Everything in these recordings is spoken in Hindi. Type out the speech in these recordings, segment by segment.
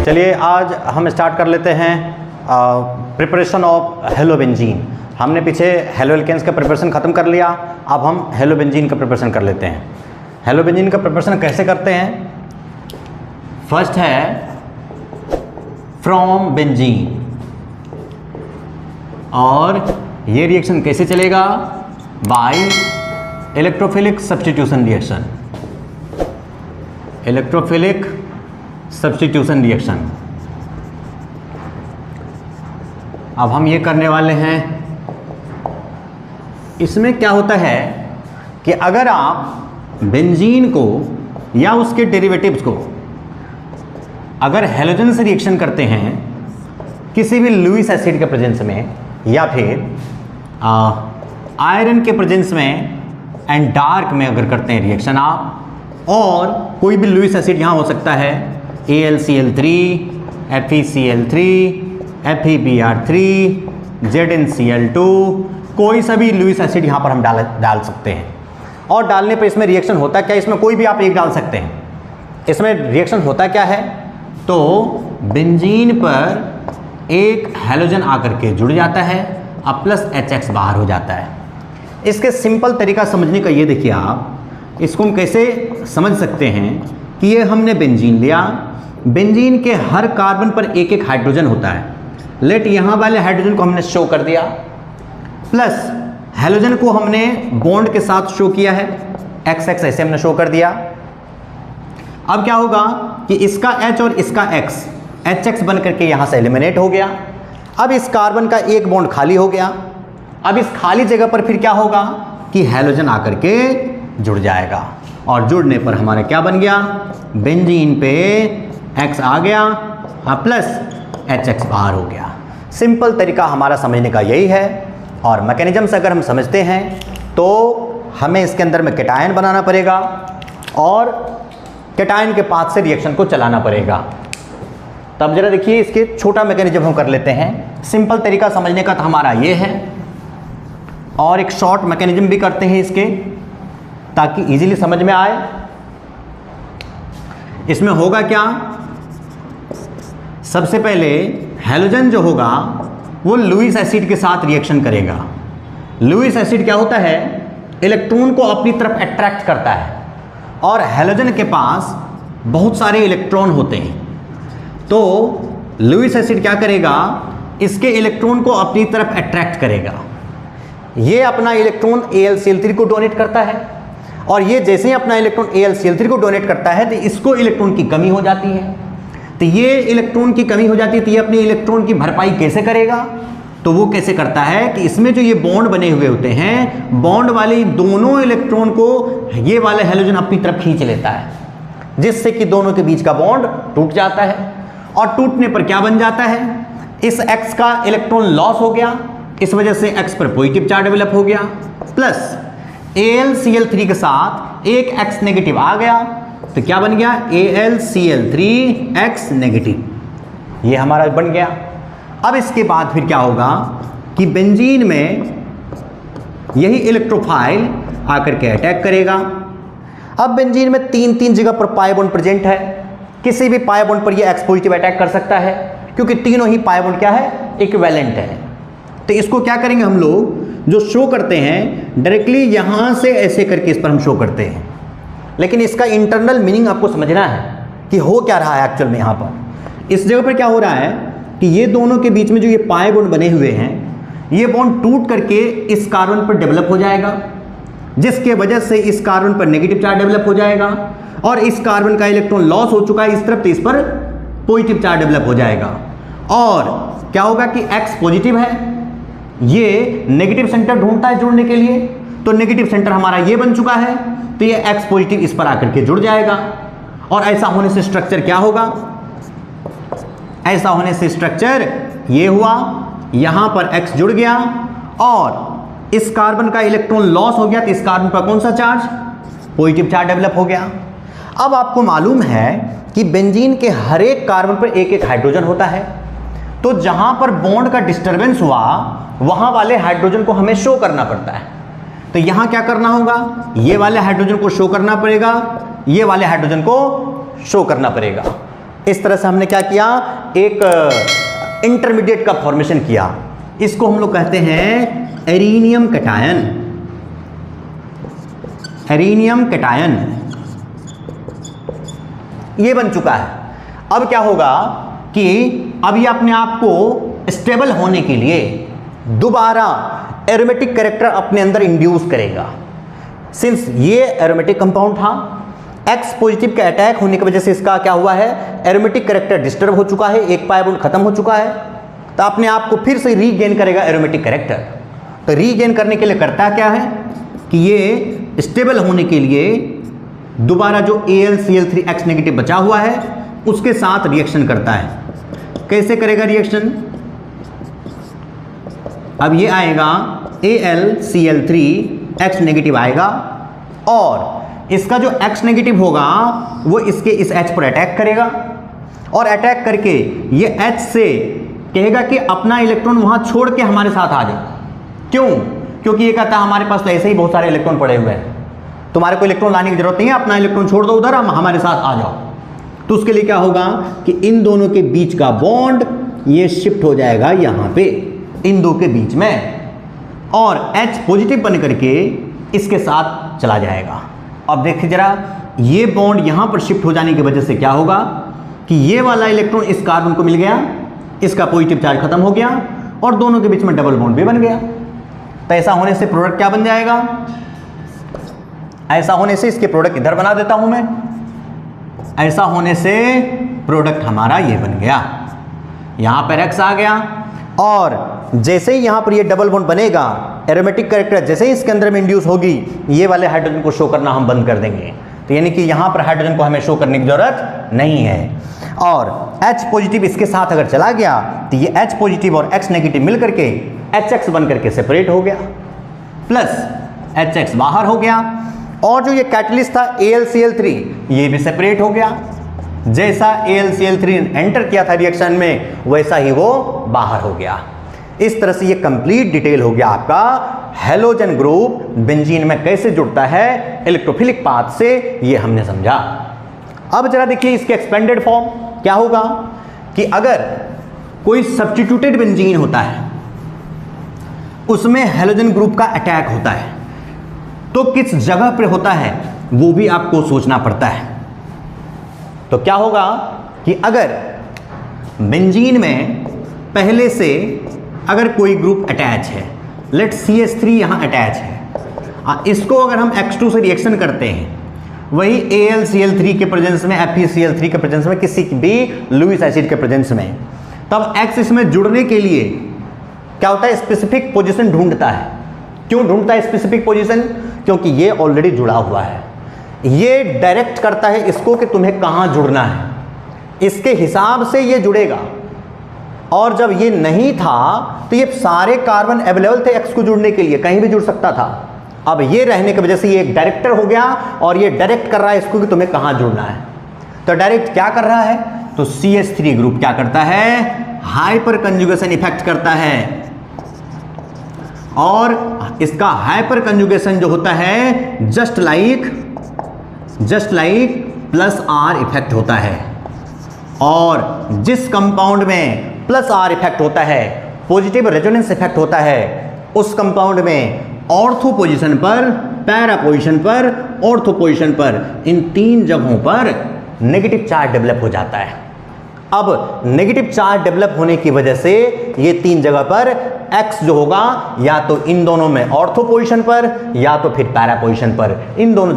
चलिए आज हम स्टार्ट कर लेते हैं प्रिपरेशन ऑफ हेलोबेंजीन। हमने पीछे हेलो एल्केन्स का प्रिपरेशन ख़त्म कर लिया, अब हम हेलोबेंजीन का प्रिपरेशन कर लेते हैं। हेलोबेंजीन का प्रिपरेशन कैसे करते हैं? फर्स्ट है फ्रॉम बेंजीन, और ये रिएक्शन कैसे चलेगा? By electrophilic substitution reaction. Electrophilic substitution reaction अब हम ये करने वाले हैं। इसमें क्या होता है कि अगर आप बेंजीन को या उसके डेरिवेटिव्स को अगर हैलोजन से रिएक्शन करते हैं किसी भी लुईस एसिड के प्रेजेंस में या फिर आयरन के प्रेजेंस में एंड डार्क में अगर करते हैं रिएक्शन आप, और कोई भी लुईस एसिड यहाँ हो सकता है AlCl3, FeCl3, FeBr3, ZnCl2, कोई सा भी लुईस एसिड यहाँ पर हम डाल सकते हैं। और डालने पर इसमें रिएक्शन होता क्या है? इसमें कोई भी आप एक डाल सकते हैं। इसमें रिएक्शन होता क्या है? तो बेंजीन पर एक हैलोजन आकर के जुड़ जाता है, अब प्लस HX बाहर हो जाता है। इसके सिंपल तरीका समझने का ये देखिए, आप इसको हम कैसे समझ सकते हैं कि ये हमने बेंजीन लिया, बेंजीन के हर कार्बन पर एक एक हाइड्रोजन होता है। लेट यहाँ वाले हाइड्रोजन को हमने शो कर दिया, प्लस हैलोजन को हमने बॉन्ड के साथ शो किया है, XX ऐसे हमने शो कर दिया। अब क्या होगा कि इसका H और इसका X, HX बन करके यहाँ से एलिमिनेट हो गया। अब इस कार्बन का एक बॉन्ड खाली हो गया। अब इस खाली जगह पर फिर क्या होगा कि हैलोजन आकर के जुड़ जाएगा, और जुड़ने पर हमारा क्या बन गया? बेंजीन पे X आ गया, प्लस HX बाहर हो गया। सिंपल तरीका हमारा समझने का यही है, और मैकेनिज्म से अगर हम समझते हैं तो हमें इसके अंदर में कैटायन बनाना पड़ेगा और कैटायन के पाथ से रिएक्शन को चलाना पड़ेगा। तब जरा देखिए इसके छोटा मैकेनिज्म हम कर लेते हैं। सिंपल तरीका समझने का तो हमारा ये है, और एक शॉर्ट मैकेनिज्म भी करते हैं इसके, ताकि इजीली समझ में आए। इसमें होगा क्या? सबसे पहले हैलोजन जो होगा वो लुईस एसिड के साथ रिएक्शन करेगा। लुईस एसिड क्या होता है? इलेक्ट्रॉन को अपनी तरफ अट्रैक्ट करता है, और हैलोजन के पास बहुत सारे इलेक्ट्रॉन होते हैं। तो लुईस एसिड क्या करेगा? इसके इलेक्ट्रॉन को अपनी तरफ अट्रैक्ट करेगा। ये अपना इलेक्ट्रॉन AlCl3 को डोनेट करता है, और ये जैसे ही अपना इलेक्ट्रॉन AlCl3 को डोनेट करता है तो इसको इलेक्ट्रॉन की कमी हो जाती है। तो ये इलेक्ट्रॉन की कमी हो जाती है, तो ये अपने इलेक्ट्रॉन की भरपाई कैसे करेगा? तो वो कैसे करता है कि इसमें जो ये बॉन्ड बने हुए होते हैं, बॉन्ड वाले दोनों इलेक्ट्रॉन को ये वाले हैलोजन अपनी तरफ खींच लेता है, जिससे कि दोनों के बीच का बॉन्ड टूट जाता है। और टूटने पर क्या बन जाता है? इस X का इलेक्ट्रॉन लॉस हो गया, इस वजह से X पर पॉजिटिव चार्ज डेवलप हो गया, प्लस AlCl3 के साथ एक X नेगेटिव आ गया, तो क्या बन गया? AlCl3X negative. ये हमारा बन गया। अब इसके बाद फिर क्या होगा कि बेंजीन में यही इलेक्ट्रोफाइल आकर के अटैक करेगा। अब बेंजीन में तीन जगह पर पाई बॉन्ड प्रेजेंट है, किसी भी पाई बॉन्ड पर ये X पॉजिटिव अटैक कर सकता है, क्योंकि तीनों ही पाई बॉन्ड क्या है? इक्विवेलेंट है। तो इसको क्या करेंगे हम लोग? जो शो करते हैं डायरेक्टली यहां से ऐसे करके इस पर हम शो करते हैं, लेकिन इसका इंटरनल मीनिंग आपको समझना है कि हो क्या रहा है एक्चुअल में। यहां पर इस जगह पर क्या हो रहा है कि ये दोनों के बीच में जो ये पाई बॉन्ड बने हुए हैं, ये बॉन्ड टूट करके इस कार्बन पर डेवलप हो जाएगा, जिसके वजह से इस कार्बन पर नेगेटिव चार्ज डेवलप हो जाएगा, और इस कार्बन का इलेक्ट्रॉन लॉस हो चुका है इस तरफ, तो इस पर पॉजिटिव चार्ज डेवलप हो जाएगा। और क्या होगा कि X पॉजिटिव है, ये नेगेटिव सेंटर ढूंढता है जुड़ने के लिए, तो नेगेटिव सेंटर हमारा ये बन चुका है, तो ये X पॉजिटिव इस पर आकर के जुड़ जाएगा। और ऐसा होने से स्ट्रक्चर क्या होगा? ऐसा होने से स्ट्रक्चर ये हुआ, यहां पर X जुड़ गया और इस कार्बन का इलेक्ट्रॉन लॉस हो गया, तो इस कार्बन पर कौन सा चार्ज? पॉजिटिव चार्ज डेवलप हो गया। अब आपको मालूम है कि बेंजीन के हर एक कार्बन पर एक एक हाइड्रोजन होता है, तो जहां पर बॉन्ड का डिस्टरबेंस हुआ वहां वाले हाइड्रोजन को हमें शो करना पड़ता है। तो यहां क्या करना होगा? ये वाले हाइड्रोजन को शो करना पड़ेगा, ये वाले हाइड्रोजन को शो करना पड़ेगा। इस तरह से हमने क्या किया, एक इंटरमीडिएट का फॉर्मेशन किया। इसको हम लोग कहते हैं एरीनियम कैटायन। एरीनियम कैटायन ये बन चुका है। अब क्या होगा कि अब ये अपने आप को स्टेबल होने के लिए दोबारा एरोमेटिक कैरेक्टर अपने अंदर इंड्यूस करेगा। सिंस ये एरोमेटिक कंपाउंड था, X पॉजिटिव के अटैक होने की वजह से इसका क्या हुआ है, एरोमेटिक कैरेक्टर डिस्टर्ब हो चुका है, एक पाई बॉन्ड खत्म हो चुका है, तो अपने आप को फिर से रीगेन करेगा एरोमेटिक कैरेक्टर। तो रीगेन करने के लिए करता क्या है कि ये स्टेबल होने के लिए दोबारा जो AlCl3X नेगेटिव बचा हुआ है उसके साथ रिएक्शन करता है। कैसे करेगा रिएक्शन, अब ये आएगा AlCl3X नेगेटिव आएगा और इसका जो X नेगेटिव होगा वो इसके इस H पर अटैक करेगा और अटैक करके ये H से कहेगा कि अपना इलेक्ट्रॉन वहां छोड़ के हमारे साथ आ जाओ। क्यों? क्योंकि ये कहता है हमारे पास तो ऐसे ही बहुत सारे इलेक्ट्रॉन पड़े हुए हैं, तुम्हारे को इलेक्ट्रॉन लाने की जरूरत नहीं है, अपना इलेक्ट्रॉन छोड़ दो उधर, हम हमारे साथ आ जाओ। तो उसके लिए क्या होगा कि इन दोनों के बीच का बॉन्ड ये शिफ्ट हो जाएगा यहां पे इन दो के बीच में और H पॉजिटिव बन करके इसके साथ चला जाएगा। अब देखिए जरा, ये बॉन्ड यहां पर शिफ्ट हो जाने की वजह से क्या होगा कि ये वाला इलेक्ट्रॉन इस कार्बन को मिल गया, इसका पॉजिटिव चार्ज खत्म हो गया और दोनों के बीच में डबल बॉन्ड भी बन गया। तो ऐसा होने से प्रोडक्ट क्या बन जाएगा, ऐसा होने से इसके प्रोडक्ट इधर बना देता हूं मैं, ऐसा होने से प्रोडक्ट हमारा ये बन गया, यहां पर X आ गया और जैसे ही यहां पर ये डबल बॉन्ड बनेगा, एरोमेटिक कैरेक्टर जैसे ही इसके अंदर में इंड्यूस होगी, ये वाले हाइड्रोजन को शो करना हम बंद कर देंगे। तो यानी कि यहां पर हाइड्रोजन को हमें शो करने की जरूरत नहीं है और H पॉजिटिव इसके साथ अगर चला गया तो ये H पॉजिटिव और X नेगेटिव मिल करके HX बन करके सेपरेट हो गया, प्लस HX बाहर हो गया और जो ये कैटलिस्ट था AlCl3 ये भी सेपरेट हो गया। जैसा AlCl3 एंटर किया था रिएक्शन में वैसा ही वो बाहर हो गया। इस तरह से ये कंप्लीट डिटेल हो गया आपका हैलोजन ग्रुप बेंजीन में कैसे जुड़ता है इलेक्ट्रोफिलिक पाथ से, ये हमने समझा। अब जरा देखिए इसके एक्सपेंडेड फॉर्म क्या होगा कि अगर कोई सब्स्टिट्यूटेड बेंजीन होता है उसमें हैलोजन ग्रुप का अटैक होता है तो किस जगह पर होता है वो भी आपको सोचना पड़ता है। तो क्या होगा कि अगर बेंजीन में पहले से अगर कोई ग्रुप अटैच है, लेट CH3 यहां अटैच है, इसको अगर हम X2 से रिएक्शन करते हैं वही AlCl3 के प्रेजेंस में, FeCl3 के प्रेजेंस में, किसी भी लुईस एसिड के प्रेजेंस में, तब X इसमें जुड़ने के लिए क्या होता है, स्पेसिफिक पोजीशन ढूंढता है। क्यों ढूंढता है स्पेसिफिक पोजीशन? क्योंकि ये ऑलरेडी जुड़ा हुआ है, ये डायरेक्ट करता है इसको कि तुम्हें कहां जुड़ना है, इसके हिसाब से ये जुड़ेगा। और जब ये नहीं था तो ये सारे कार्बन अवेलेबल थे X को जुड़ने के लिए, कहीं भी जुड़ सकता था। अब ये रहने की वजह से ये एक डायरेक्टर हो गया और ये डायरेक्ट कर रहा है इसको कि तुम्हें कहां जुड़ना है। तो डायरेक्ट क्या कर रहा है, तो CH3 ग्रुप क्या करता है, हाइपर कंजुगेशन इफेक्ट करता है और इसका हाइपर कंजुगेशन जो होता है जस्ट लाइक +R इफेक्ट होता है। और जिस कंपाउंड में +R इफेक्ट होता है, पॉजिटिव रेजोनेंस इफेक्ट होता है, उस कंपाउंड में ऑर्थो पोजीशन पर, पैरा पोजीशन पर, ऑर्थो पोजीशन पर, इन तीन जगहों पर नेगेटिव चार्ज डेवलप हो जाता है। अब नेगेटिव चार्ज डेवलप होने की वजह से ये तीन जगह पर X जो होगा या तो इन दोनों में ऑर्थो पोजीशन पर या तो फिर पैरा पोजीशन पर, इन दोनों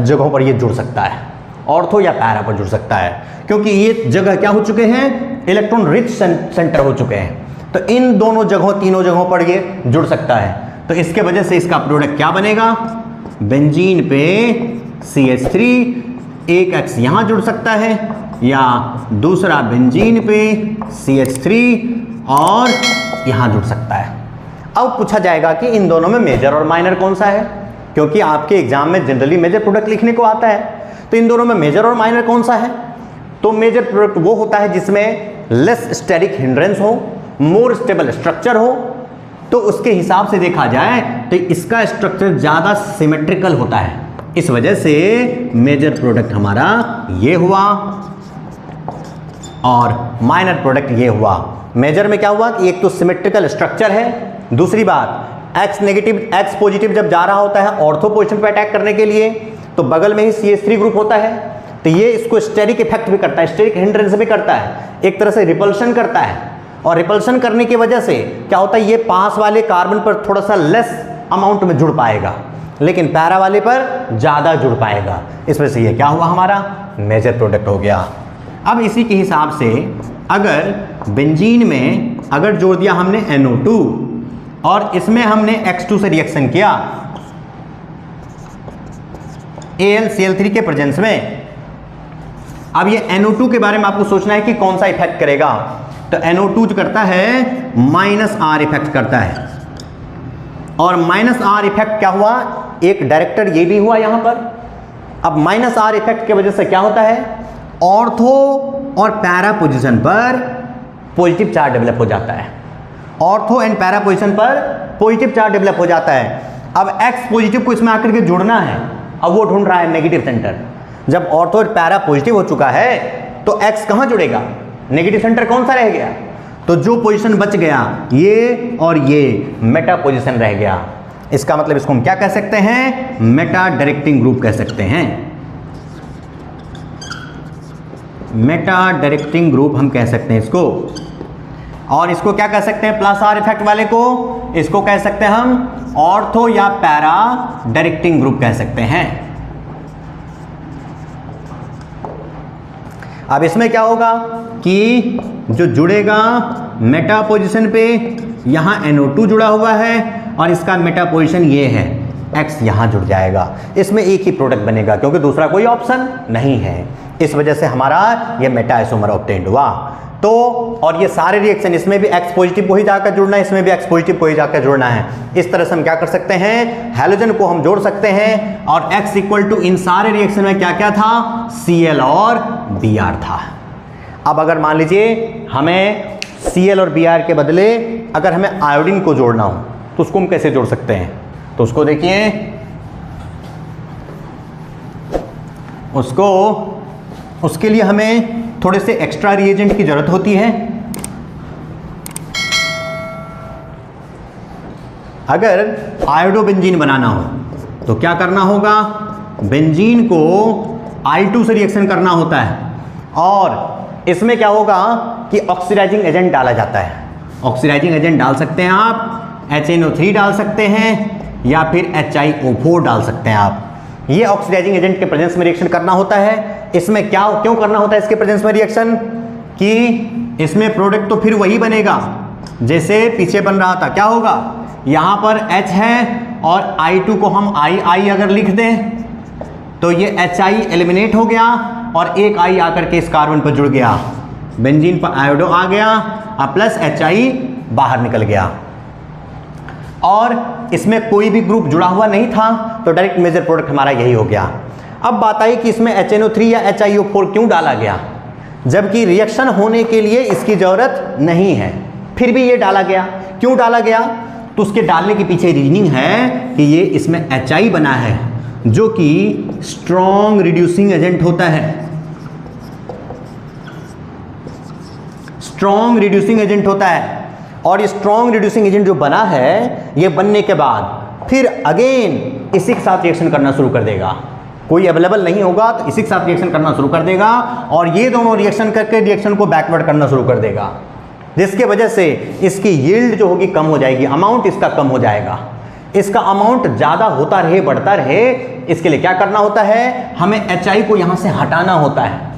जगहों पर ये जुड़ सकता है, ऑर्थो या पैरा पर जुड़ सकता है, क्योंकि ये जगह क्या हो चुके हैं, इलेक्ट्रॉन रिच सेंटर हो चुके हैं। तो इन दोनों जगहों, तीनों जगहों पर ये जुड़ सकता है। तो इसके वजह से इसका प्रोडक्ट क्या बनेगा, बेंजीन पे CH3, एक X यहां जुड़ सकता है या दूसरा बेंजीन पे CH3 और यहां जुड़ सकता है। अब पूछा जाएगा कि इन दोनों में मेजर और माइनर कौन सा है, क्योंकि आपके एग्जाम में जनरली मेजर प्रोडक्ट लिखने को आता है। तो इन दोनों में मेजर और माइनर कौन सा है, तो मेजर प्रोडक्ट वो होता है जिसमें लेस स्टेरिक हिंड्रेंस हो, मोर स्टेबल स्ट्रक्चर हो। तो उसके हिसाब से देखा जाए तो इसका स्ट्रक्चर ज्यादा सिमेट्रिकल होता है, इस वजह से मेजर प्रोडक्ट हमारा ये हुआ। और माइनर प्रोडक्ट ये हुआ। मेजर में क्या हुआ कि एक तो सिमेट्रिकल स्ट्रक्चर है, दूसरी बात एक्स नेगेटिव एक्स पॉजिटिव जब जा रहा होता है ऑर्थो पोजीशन पे अटैक करने के लिए तो बगल में ही CH3 ग्रुप होता है, तो ये इसको स्टेरिक इफेक्ट भी करता है, स्टेरिक हिंड्रेंस भी करता है, एक तरह से रिपल्शन करता है। और रिपल्शन करने की वजह से क्या होता है, ये पास वाले कार्बन पर थोड़ा सा लेस अमाउंट में जुड़ पाएगा, लेकिन पैरा वाले पर ज़्यादा जुड़ पाएगा। इस वजह से ये क्या हुआ, हमारा मेजर प्रोडक्ट हो गया। अब इसी के हिसाब से अगर बेंजीन में अगर जोड़ दिया हमने NO2 और इसमें हमने X2 से रिएक्शन किया AlCl3 के प्रेजेंस में, अब ये NO2 के बारे में आपको सोचना है कि कौन सा इफेक्ट करेगा। तो NO2 जो करता है -R इफेक्ट करता है, और -R इफेक्ट क्या हुआ, एक डायरेक्टर ये भी हुआ यहां पर। अब -R इफेक्ट की वजह से क्या होता है, ऑर्थो और पैरा पोजीशन पर पॉजिटिव चार्ज डेवलप हो जाता है, ऑर्थो एंड पैरा पोजीशन पर पॉजिटिव चार्ज डेवलप हो जाता है। अब X पॉजिटिव को इसमें आकर के जुड़ना है, अब वो ढूंढ रहा है नेगेटिव सेंटर। जब ऑर्थो और पैरा पॉजिटिव हो चुका है तो X कहां जुड़ेगा, नेगेटिव सेंटर कौन सा रह गया, तो जो पोजीशन बच गया ये और ये मेटा पोजीशन रह गया। इसका मतलब इसको हम क्या कह सकते हैं, मेटा डायरेक्टिंग ग्रुप कह सकते हैं, मेटा डायरेक्टिंग ग्रुप हम कह सकते हैं इसको। और इसको क्या कह सकते हैं, +R इफेक्ट वाले को इसको कह सकते हैं हम ऑर्थो या पैरा डायरेक्टिंग ग्रुप कह सकते हैं। अब इसमें क्या होगा कि जो जुड़ेगा मेटा पोजीशन पे, यहां NO2 जुड़ा हुआ है और इसका मेटा पोजीशन ये है, X यहां जुड़ जाएगा। इसमें एक ही प्रोडक्ट बनेगा क्योंकि दूसरा कोई ऑप्शन नहीं है। इस वजह से हमारा ये मेटा आइसोमर ऑब्टेन्ड हुआ। तो और ये सारे रिएक्शन, इसमें भी X पॉजिटिव को ही जाकर जुड़ना है, इसमें भी X पॉजिटिव को ही जाकर जुड़ना है। इस तरह से हम क्या कर सकते हैं, हैलोजन को हम जोड़ सकते हैं। और X इक्वल टू इन सारे रिएक्शन में क्या क्या था, Cl और Br था। अब अगर मान लीजिए हमें Cl और Br के बदले अगर हमें आयोडीन को जोड़ना हो तो उसको हम कैसे जोड़ सकते हैं, तो उसको देखिए, उसके लिए हमें थोड़े से एक्स्ट्रा रिएजेंट की जरूरत होती है। अगर आयोडोबेंजीन बनाना हो तो क्या करना होगा, बेंजीन को I2 से रिएक्शन करना होता है, और इसमें क्या होगा कि ऑक्सीडाइजिंग एजेंट डाला जाता है। ऑक्सीडाइजिंग एजेंट डाल सकते हैं आप, HNO3 डाल सकते हैं या फिर HiO4 डाल सकते हैं आप। ये ऑक्सीडाइजिंग एजेंट के प्रेजेंस में रिएक्शन करना होता है। इसमें क्या क्यों करना होता है इसके प्रेजेंस में रिएक्शन, कि इसमें प्रोडक्ट तो फिर वही बनेगा जैसे पीछे बन रहा था। क्या होगा, यहां पर H है और I2 को हम I अगर लिख दें तो ये HI एलिमिनेट हो गया और एक I आकर के इस कार्बन पर जुड़ गया, बेंजीन पर आयोडो आ गया और प्लस HI बाहर निकल गया। और इसमें कोई भी ग्रुप जुड़ा हुआ नहीं था तो डायरेक्ट मेजर प्रोडक्ट हमारा यही हो गया। अब बात आई कि इसमें HNO3 या HiO4 क्यों डाला गया, जबकि रिएक्शन होने के लिए इसकी जरूरत नहीं है, फिर भी ये डाला गया। क्यों डाला गया, तो उसके डालने के पीछे रीजनिंग है कि ये इसमें HI बना है जो कि स्ट्रॉन्ग रिड्यूसिंग एजेंट होता है, स्ट्रॉन्ग रिड्यूसिंग एजेंट होता है। और ये स्ट्रॉन्ग रिड्यूसिंग एजेंट जो बना है, ये बनने के बाद फिर अगेन इसी के साथ रिएक्शन करना शुरू कर देगा। कोई अवेलेबल नहीं होगा तो इसी के साथ रिएक्शन करना शुरू कर देगा और ये दोनों रिएक्शन करके रिएक्शन को बैकवर्ड करना शुरू कर देगा, जिसके वजह से इसकी यील्ड जो होगी कम हो जाएगी, अमाउंट इसका कम हो जाएगा। इसका अमाउंट ज़्यादा होता रहे, बढ़ता रहे, इसके लिए क्या करना होता है, हमें HI को यहाँ से हटाना होता है।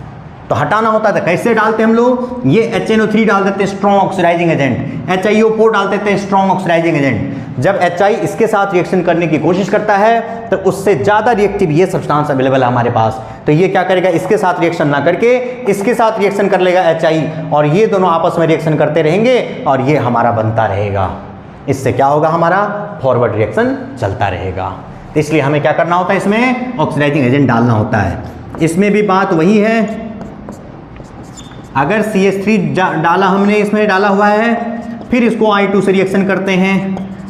तो हटाना होता है तो कैसे डालते हैं हम लोग, ये HNO3 डाल देते हैं स्ट्रॉन्ग ऑक्सीडाइजिंग एजेंट, HiO4 डाल देते हैं स्ट्रॉन्ग ऑक्सीडाइजिंग एजेंट। जब HI इसके साथ रिएक्शन करने की कोशिश करता है तो उससे ज़्यादा रिएक्टिव ये सब्सटेंस अवेलेबल है हमारे पास, तो ये क्या करेगा, इसके साथ रिएक्शन ना करके इसके साथ रिएक्शन कर लेगा HI, और ये दोनों आपस में रिएक्शन करते रहेंगे और ये हमारा बनता रहेगा। इससे क्या होगा, हमारा फॉरवर्ड रिएक्शन चलता रहेगा। इसलिए हमें क्या करना होता है, इसमें ऑक्सीडाइजिंग एजेंट डालना होता है। इसमें भी बात वही है, अगर CH3 डाला हमने, इसमें डाला हुआ है, फिर इसको I2 से रिएक्शन करते हैं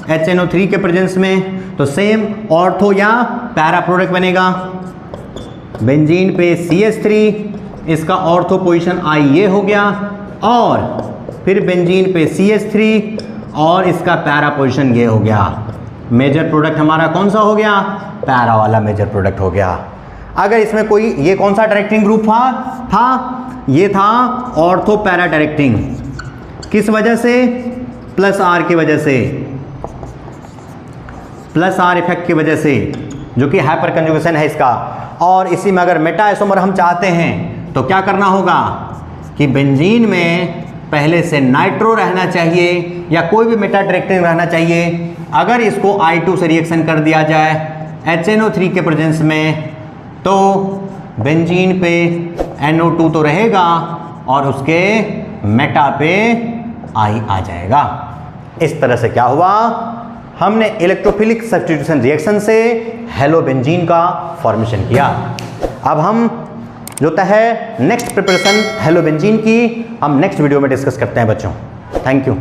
HNO3 के प्रेजेंस में, तो सेम ऑर्थो या पैरा प्रोडक्ट बनेगा। बेंजीन पे CH3 इसका ऑर्थो पोजीशन I ये हो गया, और फिर बेंजीन पे CH3 और इसका पैरा पोजीशन ये हो गया। मेजर प्रोडक्ट हमारा कौन सा हो गया? पैरा वाला मेजर प्रोडक्ट हो गया। अगर इसमें कोई, ये कौन सा डायरेक्टिंग ग्रुप था? ये था ऑर्थो पैरा डायरेक्टिंग। किस वजह से? प्लस आर की वजह से, प्लस आर इफेक्ट की वजह से, जो कि हाइपर कंजुगेशन है इसका। और इसी में अगर मेटा आइसोमर हम चाहते हैं तो क्या करना होगा कि बेंजीन में पहले से नाइट्रो रहना चाहिए या कोई भी मेटा डायरेक्टिंग रहना चाहिए। अगर इसको I2 से रिएक्शन कर दिया जाए HNO3 के प्रेजेंस में, तो बेंजीन पे NO2 तो रहेगा और उसके मेटा पे I आ जाएगा। इस तरह से क्या हुआ? हमने इलेक्ट्रोफिलिक सब्स्टिट्यूशन रिएक्शन से हेलोबेंजीन का फॉर्मेशन किया। अब हम जो है नेक्स्ट प्रिपरेशन हेलोबेंजीन की हम नेक्स्ट वीडियो में डिस्कस करते हैं बच्चों। Thank you.